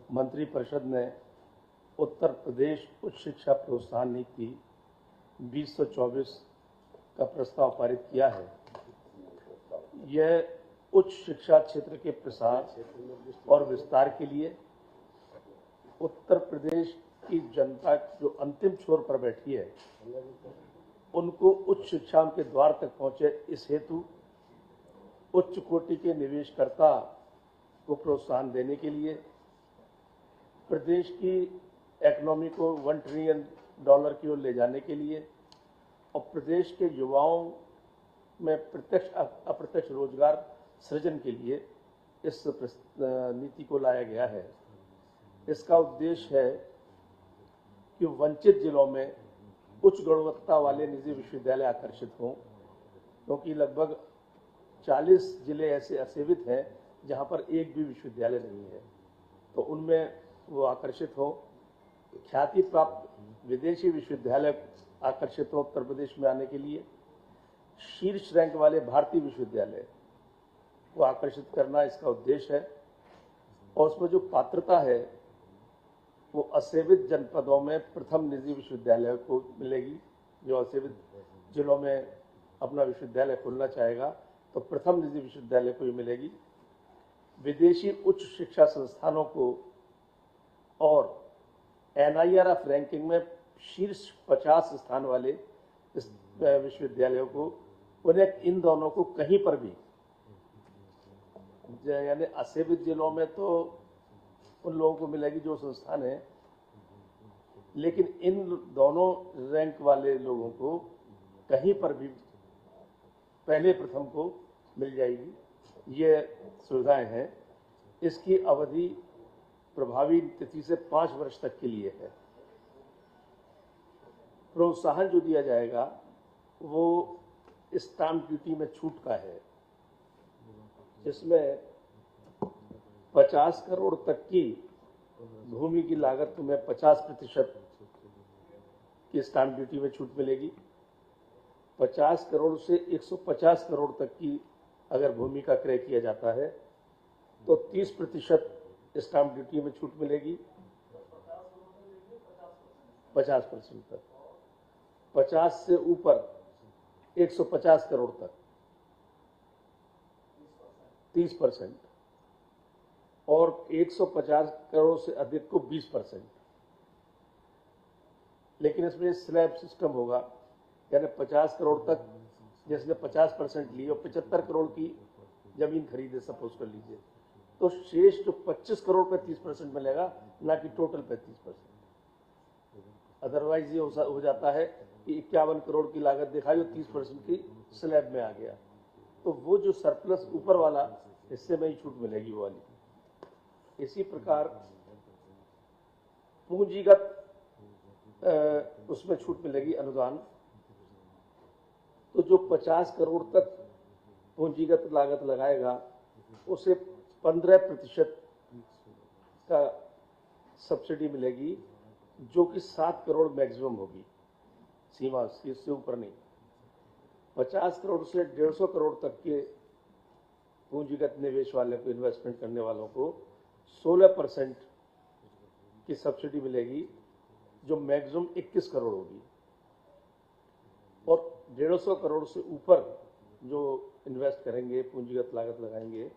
मंत्रिपरिषद ने उत्तर प्रदेश उच्च शिक्षा प्रोत्साहन नीति 2024 का प्रस्ताव पारित किया है। यह उच्च शिक्षा क्षेत्र के प्रसार और विस्तार के लिए उत्तर प्रदेश की जनता जो अंतिम छोर पर बैठी है उनको उच्च शिक्षा के द्वार तक पहुंचे, इस हेतु उच्च कोटि के निवेशकर्ता को प्रोत्साहन देने के लिए प्रदेश की इकोनॉमी को $1 ट्रिलियन की ओर ले जाने के लिए और प्रदेश के युवाओं में प्रत्यक्ष अप्रत्यक्ष रोजगार सृजन के लिए इस नीति को लाया गया है। इसका उद्देश्य है कि वंचित जिलों में उच्च गुणवत्ता वाले निजी विश्वविद्यालय आकर्षित हों, क्योंकि लगभग 40 जिले ऐसे असेवित हैं जहां पर एक भी विश्वविद्यालय नहीं है, तो उनमें वो आकर्षित हो। ख्याति प्राप्त विदेशी विश्वविद्यालय आकर्षित हो उत्तर प्रदेश में आने के लिए। शीर्ष रैंक वाले भारतीय विश्वविद्यालय को आकर्षित करना इसका उद्देश्य है। और उसमें जो पात्रता है वो असेवित जनपदों में प्रथम निजी विश्वविद्यालय को मिलेगी। जो असेवित जिलों में अपना विश्वविद्यालय खोलना चाहेगा तो प्रथम निजी विश्वविद्यालय को ही मिलेगी। विदेशी उच्च शिक्षा संस्थानों को और NIRF रैंकिंग में शीर्ष 50 स्थान वाले इस विश्वविद्यालयों को, उन्हें इन दोनों को कहीं पर भी, यानी असेवित जिलों में तो उन लोगों को मिलेगी जो संस्थान है, लेकिन इन दोनों रैंक वाले लोगों को कहीं पर भी पहले प्रथम को मिल जाएगी। ये सुविधाएं हैं। इसकी अवधि प्रभावी तिथि से 5 वर्ष तक के लिए है। प्रोत्साहन जो दिया जाएगा वो स्टाम्प ड्यूटी में छूट का है, जिसमें 50 करोड़ तक की भूमि की लागत में 50% की स्टाम्प ड्यूटी में छूट मिलेगी। 50 करोड़ से 150 करोड़ तक की अगर भूमि का क्रय किया जाता है तो 30% स्टाम्प ड्यूटी में छूट मिलेगी। 50% तक, 50 से ऊपर 150 करोड़ तक 30% और 150 करोड़ से अधिक को 20%। लेकिन इसमें स्लैब सिस्टम होगा, यानी 50 करोड़ तक जिसने 50% ली और 75 करोड़ की जमीन खरीदे सपोज कर लीजिए, तो शेष जो 25 करोड़ पे 30% मिलेगा, ना कि टोटल पे 30%। अदरवाइज ये हो जाता है कि 51 करोड़ की लागत दिखाई और 30% की स्लैब में आ गया, तो वो जो सरप्लस ऊपर वाला हिस्से में ही छूट मिलेगी वो वाली। इसी प्रकार पूंजीगत उसमें छूट मिलेगी, अनुदान। तो जो 50 करोड़ तक पूंजीगत लागत लगाएगा उसे 15% का सब्सिडी मिलेगी, जो कि 7 करोड़ मैक्सिमम होगी सीमा, इससे ऊपर नहीं। 50 करोड़ से 150 करोड़ तक के पूंजीगत निवेश वाले को, इन्वेस्टमेंट करने वालों को 16% की सब्सिडी मिलेगी, जो मैक्सिमम 21 करोड़ होगी। और 150 करोड़ से ऊपर जो इन्वेस्ट करेंगे, पूंजीगत लागत लगाएंगे,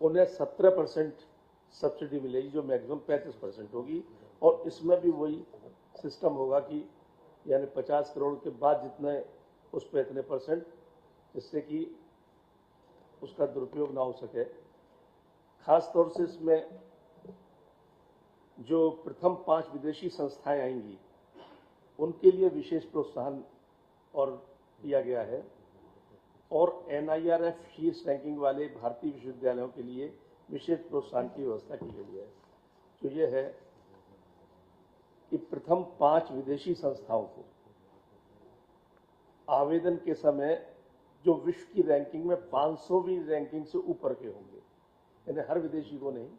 उन्हें 17% सब्सिडी मिलेगी, जो मैक्सिमम 35% होगी। और इसमें भी वही सिस्टम होगा कि यानी 50 करोड़ के बाद जितने उस पर इतने %, जिससे कि उसका दुरुपयोग ना हो सके। खास तौर से इसमें जो प्रथम 5 विदेशी संस्थाएं आएंगी उनके लिए विशेष प्रोत्साहन और दिया गया है। और NIRF शीर्ष रैंकिंग वाले भारतीय विश्वविद्यालयों के लिए विशेष प्रोत्साहन की व्यवस्था की गई है। तो यह है कि प्रथम 5 विदेशी संस्थाओं को आवेदन के समय जो विश्व की रैंकिंग में 500वीं रैंकिंग से ऊपर के होंगे, यानी हर विदेशी को नहीं,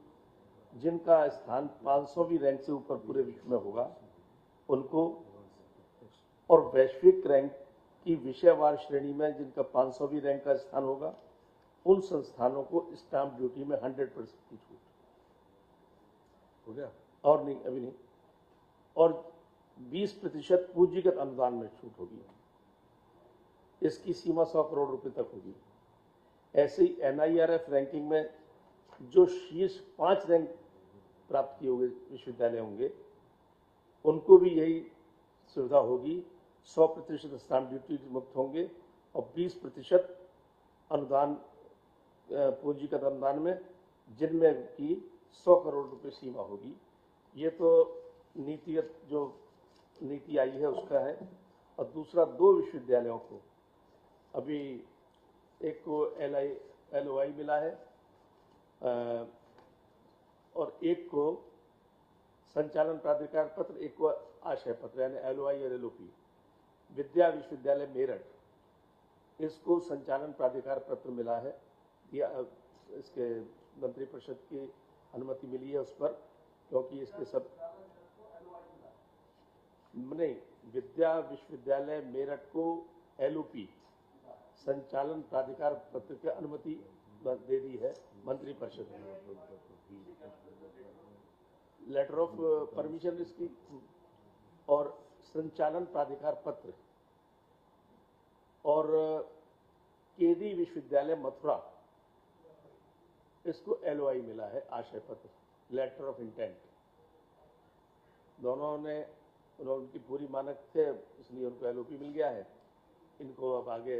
जिनका स्थान 500वीं रैंक से ऊपर पूरे विश्व में होगा उनको, और वैश्विक रैंक की विषयवार श्रेणी में जिनका 500वीं रैंक का स्थान होगा उन संस्थानों को स्टाम्प ड्यूटी में 100% की छूट। हो गया और नहीं, अभी नहीं। और 20% पूंजीगत अनुदान में छूट होगी। इसकी सीमा 100 करोड़ रुपए तक होगी। ऐसे ही NIRF रैंकिंग में जो शीर्ष 5 रैंक प्राप्त किए हुए विश्वविद्यालय होंगे उनको भी यही सुविधा होगी। 100% स्टाम्प ड्यूटी मुक्त होंगे और 20% अनुदान पूंजीगत अनुदान में, जिनमें की 100 करोड़ रुपए सीमा होगी। ये तो नीतिगत जो नीति आई है उसका है। और दूसरा, 2 विश्वविद्यालयों को अभी, एक को LOI मिला है और एक को संचालन प्राधिकार पत्र, एक को आशय पत्र, यानी LOI और LOP। विद्या विश्वविद्यालय मेरठ, इसको संचालन प्राधिकार पत्र मिला है, या इसके मंत्रिपरिषद की अनुमति मिली है उस पर, क्योंकि इसके सब नहीं, विद्या विश्वविद्यालय मेरठ को LOP संचालन प्राधिकार पत्र की अनुमति दे दी है मंत्रिपरिषद ने, लेटर ऑफ परमिशन इसकी, और संचालन प्राधिकार पत्र। और केडी विश्वविद्यालय मथुरा, इसको LOI मिला है, आशय पत्र, लेटर ऑफ इंटेंट। दोनों ने, उनकी पूरी मानक थे, इसलिए उनको LOP मिल गया है। इनको अब आगे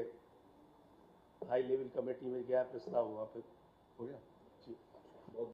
हाई लेवल कमेटी में गया, प्रस्ताव हुआ, फिर हो गया।